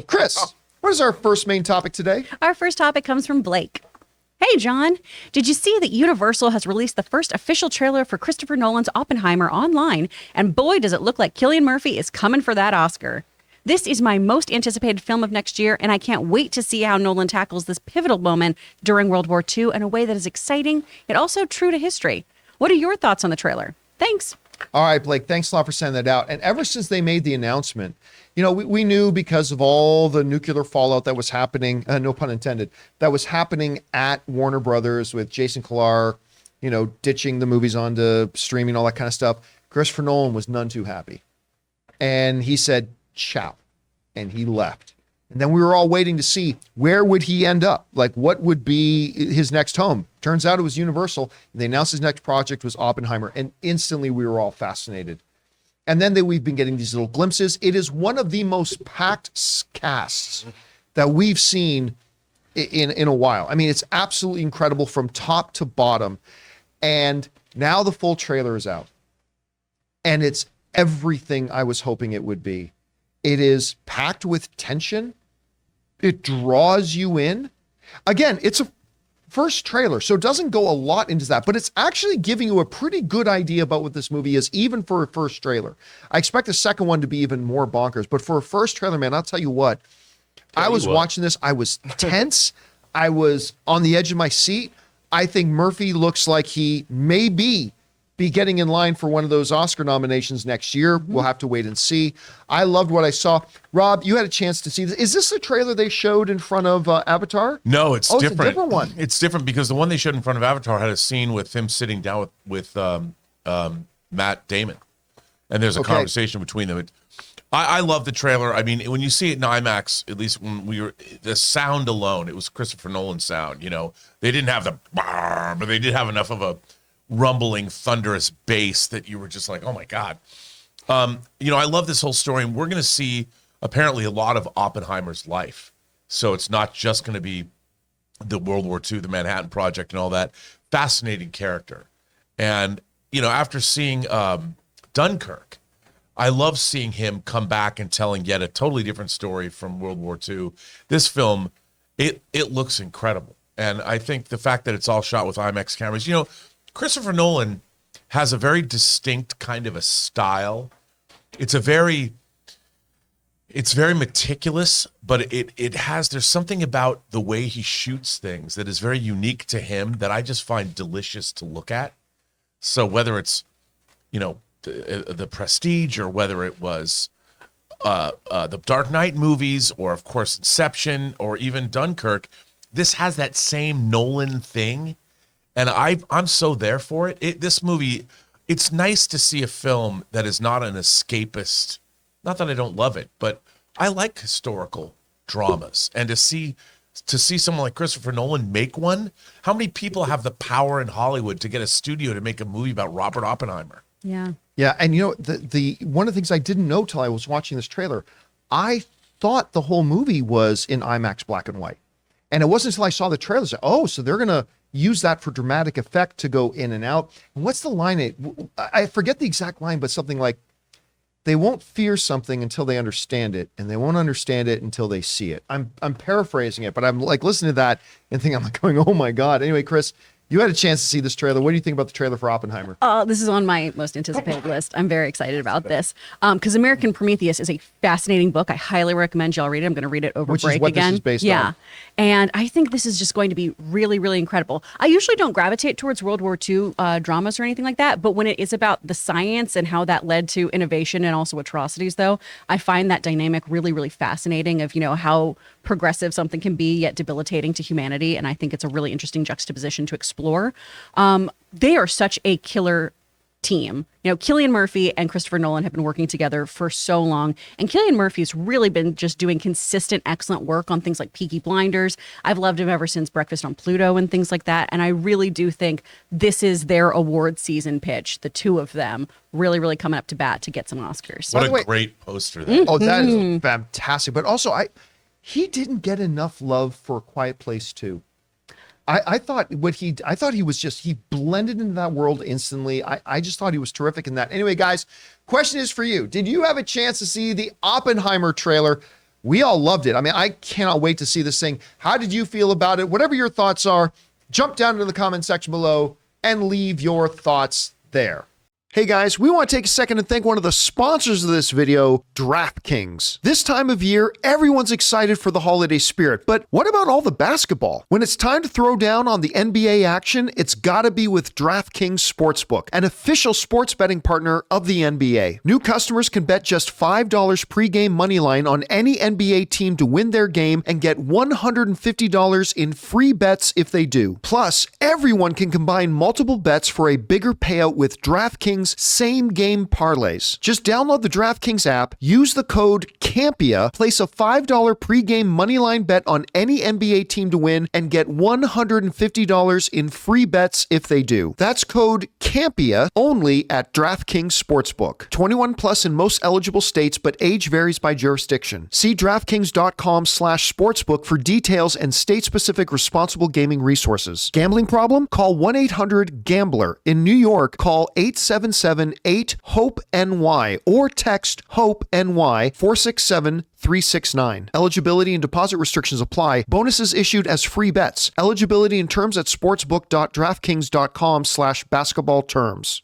Chris, what is our first main topic today? Our first topic comes from Blake. Hey, John, did you see that Universal has released the first official trailer for Christopher Nolan's Oppenheimer online? And boy, does it look like Cillian Murphy is coming for that Oscar. This is my most anticipated film of next year, and I can't wait to see how Nolan tackles this pivotal moment during World War II in a way that is exciting, yet also true to history. What are your thoughts on the trailer? Thanks. All right, Blake, thanks a lot for sending that out. And ever since they made the announcement, we knew because of all the nuclear fallout that was happening, no pun intended, that was happening at Warner Brothers with Jason Kilar, ditching the movies onto streaming, all that kind of stuff. Christopher Nolan was none too happy. And he said, ciao. And he left. And then we were all waiting to see where would he end up? Like, what would be his next home? Turns out it was Universal. They announced his next project was Oppenheimer. And instantly we were all fascinated. And then we've been getting these little glimpses. It is one of the most packed casts that we've seen in a while. I mean, it's absolutely incredible from top to bottom. And now the full trailer is out. And it's everything I was hoping it would be. It is packed with tension. It draws you in. Again, it's a first trailer, so it doesn't go a lot into that, but it's actually giving you a pretty good idea about what this movie is, even for a first trailer. I expect the second one to be even more bonkers, but for a first trailer, man, I'll tell you what. I was watching this. I was tense. I was on the edge of my seat. I think Murphy looks like he may be getting in line for one of those Oscar nominations next year. We'll have to wait and see. I loved what I saw. Rob, you had a chance to see this. Is this the trailer they showed in front of Avatar? No, it's different. It's a different one. It's different because the one they showed in front of Avatar had a scene with him sitting down with Matt Damon. And there's a conversation between them. I love the trailer. I mean, when you see it in IMAX, at least when the sound alone, it was Christopher Nolan's sound. They didn't have the but they did have enough of a rumbling, thunderous bass that you were just like, oh my God. I love this whole story, and we're going to see apparently a lot of Oppenheimer's life. So it's not just going to be the World War II, the Manhattan Project and all that. Fascinating character. And, after seeing Dunkirk, I love seeing him come back and telling yet a totally different story from World War II. This film, it looks incredible. And I think the fact that it's all shot with IMAX cameras, Christopher Nolan has a very distinct kind of a style. It's very meticulous, but there's something about the way he shoots things that is very unique to him that I just find delicious to look at. So whether it's, the Prestige, or whether it was the Dark Knight movies, or of course Inception, or even Dunkirk, this has that same Nolan thing. And I'm so there for it. This movie, it's nice to see a film that is not an escapist. Not that I don't love it, but I like historical dramas. And to see someone like Christopher Nolan make one, how many people have the power in Hollywood to get a studio to make a movie about Robert Oppenheimer? Yeah. Yeah, and the one of the things I didn't know till I was watching this trailer, I thought the whole movie was in IMAX black and white. And it wasn't until I saw the trailer, so they're going to use that for dramatic effect to go in and out. And what's the line? I forget the exact line, but something like, they won't fear something until they understand it, and they won't understand it until they see it. I'm paraphrasing it, but I'm like listening to that and thinking, I'm like going, oh my God. Anyway, Chris, you had a chance to see this trailer. What do you think about the trailer for Oppenheimer? This is on my most anticipated list. I'm very excited about this because American Prometheus is a fascinating book. I highly recommend y'all read it. I'm going to read it over break again. This is based on. And I think this is just going to be really, really incredible. I usually don't gravitate towards World War II dramas or anything like that, but when it is about the science and how that led to innovation and also atrocities, though, I find that dynamic really, really fascinating of, how progressive something can be, yet debilitating to humanity. And I think it's a really interesting juxtaposition to explore. They are such a killer team. Cillian Murphy and Christopher Nolan have been working together for so long, and Cillian Murphy's really been just doing consistent, excellent work on things like Peaky Blinders. I've loved him ever since Breakfast on Pluto and things like that, and I really do think this is their award season pitch, the two of them really, really coming up to bat to get some Oscars. What a great poster that. Oh, that is fantastic. But also, he didn't get enough love for Quiet Place 2. I thought he blended into that world instantly. I just thought he was terrific in that. Anyway, guys, question is for you. Did you have a chance to see the Oppenheimer trailer? We all loved it. I mean, I cannot wait to see this thing. How did you feel about it? Whatever your thoughts are, jump down into the comment section below and leave your thoughts there. Hey guys, we want to take a second and thank one of the sponsors of this video, DraftKings. This time of year, everyone's excited for the holiday spirit, but what about all the basketball? When it's time to throw down on the NBA action, it's gotta be with DraftKings Sportsbook, an official sports betting partner of the NBA. New customers can bet just $5 pregame moneyline on any NBA team to win their game and get $150 in free bets if they do. Plus, everyone can combine multiple bets for a bigger payout with DraftKings same game parlays. Just download the DraftKings app, use the code Campea, place a $5 pregame moneyline bet on any NBA team to win, and get $150 in free bets if they do. That's code Campea only at DraftKings Sportsbook. 21 plus in most eligible states, but age varies by jurisdiction. See DraftKings.com/sportsbook for details and state-specific responsible gaming resources. Gambling problem? Call 1-800-GAMBLER. In New York, call 877-8-HOPE-NY or text HOPE-NY 467-369. Eligibility and deposit restrictions apply. Bonuses issued as free bets. Eligibility and terms at sportsbook.draftkings.com/basketball terms.